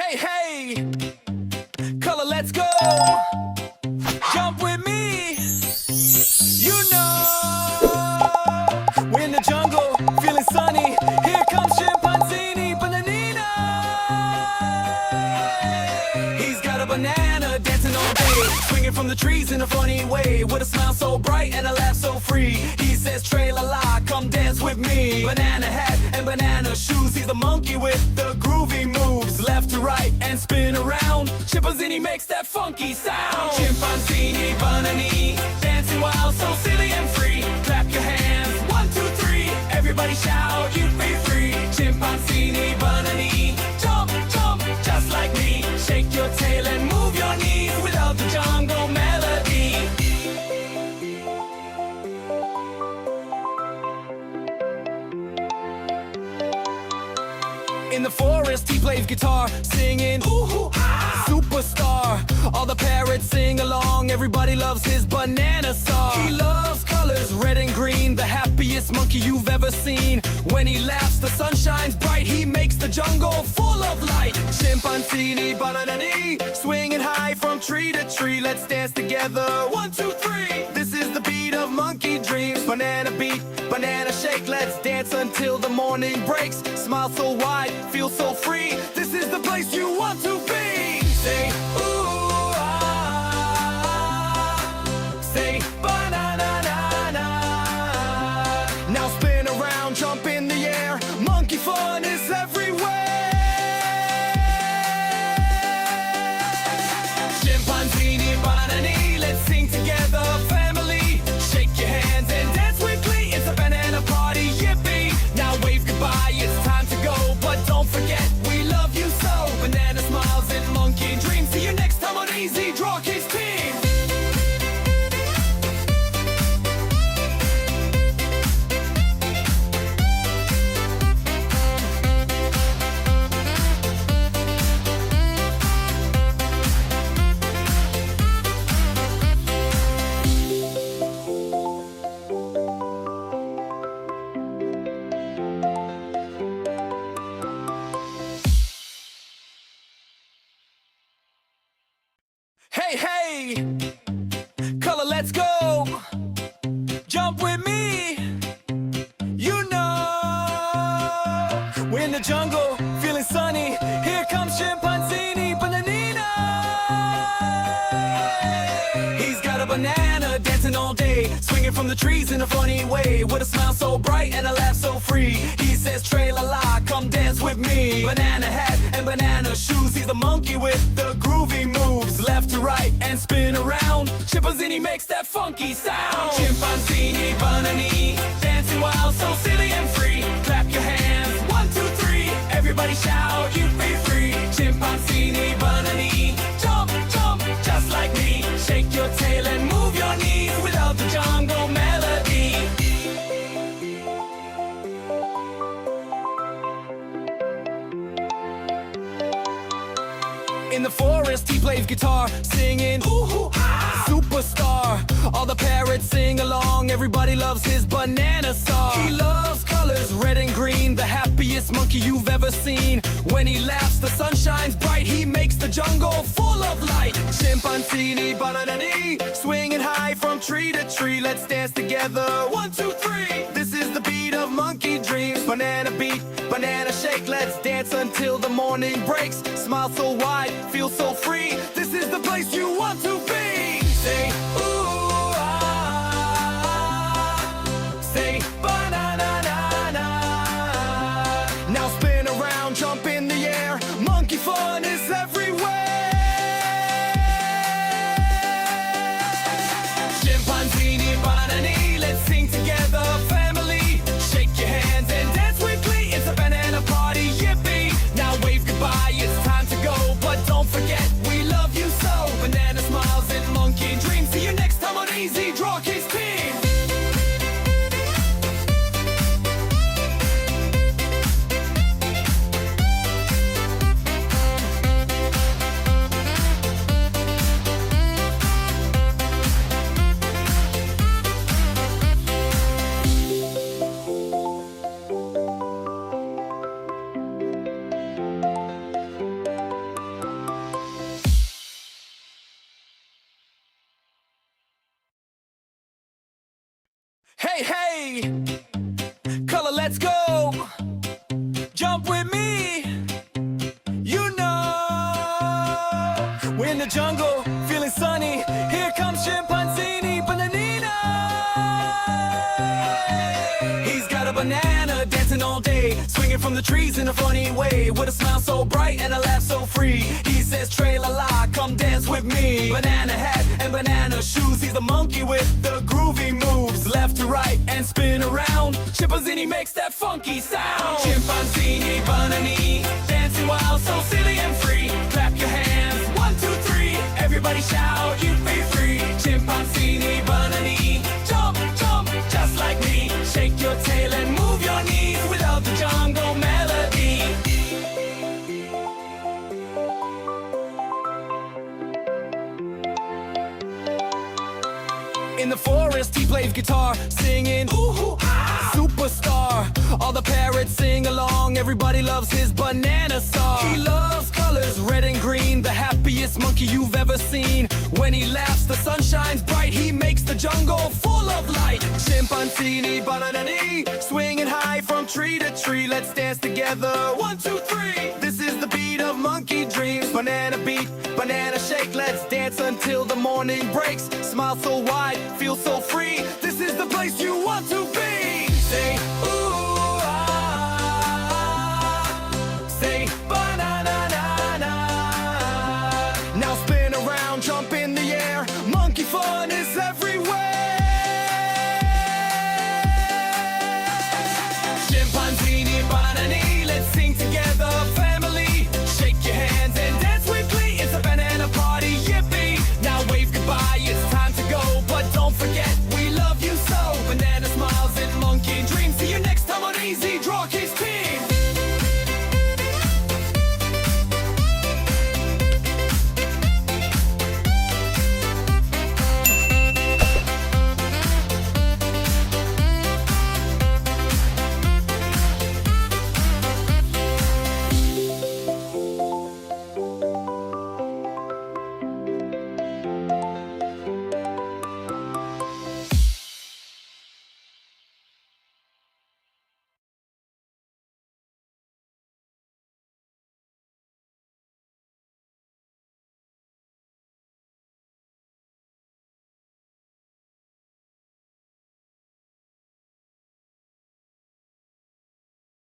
Hey, hey, color, let's go. Jump with me. You know, we're in the jungle, feeling sunny. Here comes Chimpanzini Bananini. He's got a banana dancing all day, swinging from the trees in a funny way, with a smile so bright and a laugh so free. He says, "Tra-la-la, come dance with me." Banana hat and banana shoes. He's the monkey with the groovy moves, left to right and spin around. Chimpanzini makes that funky sound. Chimpanzini Bananini, dancing wild, so silly and free. Clap your hands, 1, 2, 3. Everybody shout, you be free. Chimpanzini Bananini, jump, jump, just like me. Shake your tail and move your knees without the jungle melody. In the forest he plays guitar, singing ooh, ah, superstar. All the parrots sing along, everybody loves his banana song. He loves colors, red and green, the happiest monkey you've ever seen. When he laughs, the sun shines bright, he makes the jungle full of light. Chimpanzini Bananini, swinging high from tree to tree. Let's dance together, 1, 2, 3. This is the beat of monkey dreams. Banana beat, banana shake. Let's dance until the morning breaks. Smile so wide, feel so free. This is the place you want to be. Say ooh, ah, say banana, na, na. Now spin around, jump in the air. Monkey fun is everywhere. Chimpanzini Bananini, let's sing together, family. Shake your hands and dance with glee. It's a banana party, yippee. Now wave goodbye, it's time to go, but don't forget, we love you so. Banana smiles and monkey dreams. See you next time on Easy Draw Kids Team. Hey, hey, color, let's go. Jump with me. You know, we're in the jungle, feeling sunny. Here comes Chimpanzini Bananini. He's got a banana dancing all day, swinging from the trees in a funny way, with a smile so bright and a laugh so free. He says, "Tra-la-la, come dance with me." Banana hat and banana shoes. He's the monkey with the groovy moves, left to right and spin around. Chimpanzini makes that funky sound. Chimpanzini Bananini, dancing wild, so silly and free. Clap your hands, 1, 2, 3. Everybody shout, you be free. Chimpanzini Bananini, jump, jump, just like me. Shake your tail and move your knees without the jungle melody. In the forest he plays guitar, singing ooh, ah, superstar. All the parrots sing along, everybody loves his banana song. He loves colors, red and green, the happiest monkey you've ever seen. When he laughs, the sun shines bright, he makes the jungle full of light. Chimpanzini Bananini, swinging high from tree to tree. Let's dance together, 1, 2, 3. This is the beat of monkey dreams. Banana beat, banana shake. Let's dance until the morning breaks. Smile so wide, feel so free. This is the place you want to be. Say ooh, ah, say banana, na, na. Now spin around, jump in the air. Monkey fun is everywhere. Chimpanzini Bananini, let's sing together, family. Shake your hands and dance with glee. It's a banana party, yippee. Now wave goodbye, it's time to go, but don't forget, we love you so. Banana smiles and monkey dreams. See you next Hey, hey, color, let's go. Jump with me. You know, we're in the jungle, feeling sunny. Here comes Chimpanzini Bananini. He's got a banana dancing all day, swinging from the trees in a funny way, with a smile so bright and a laugh so free. He says, "Trey la la, come dance with me." Banana hat and banana shoes. He's the monkey with the groovy moves, left to right and spin around. Chimpanzini makes that funky sound. Chimpanzini Bananini, dancing wild, so silly and free. Clap your hands, 1, 2, 3. Everybody shout, you be free. Chimpanzini Bananini, jump, jump, just like me. Shake your tail and move your knees without the jungle melody. In the forest he plays guitar, singing ooh, ah, superstar. All the parrots sing along, everybody loves his banana song. He loves colors, red and green, the happiest monkey you've ever seen. When he laughs, the sun shines bright, he makes the jungle full of light. Chimpanzini Bananini, swinging high from tree to tree. Let's dance together, 1, 2, 3. This is the beat of monkey dreams. Banana beat, banana shake. Let's dance until the morning breaks. Smile so wide, feel so free. This is the place you want to be. Say, ooh.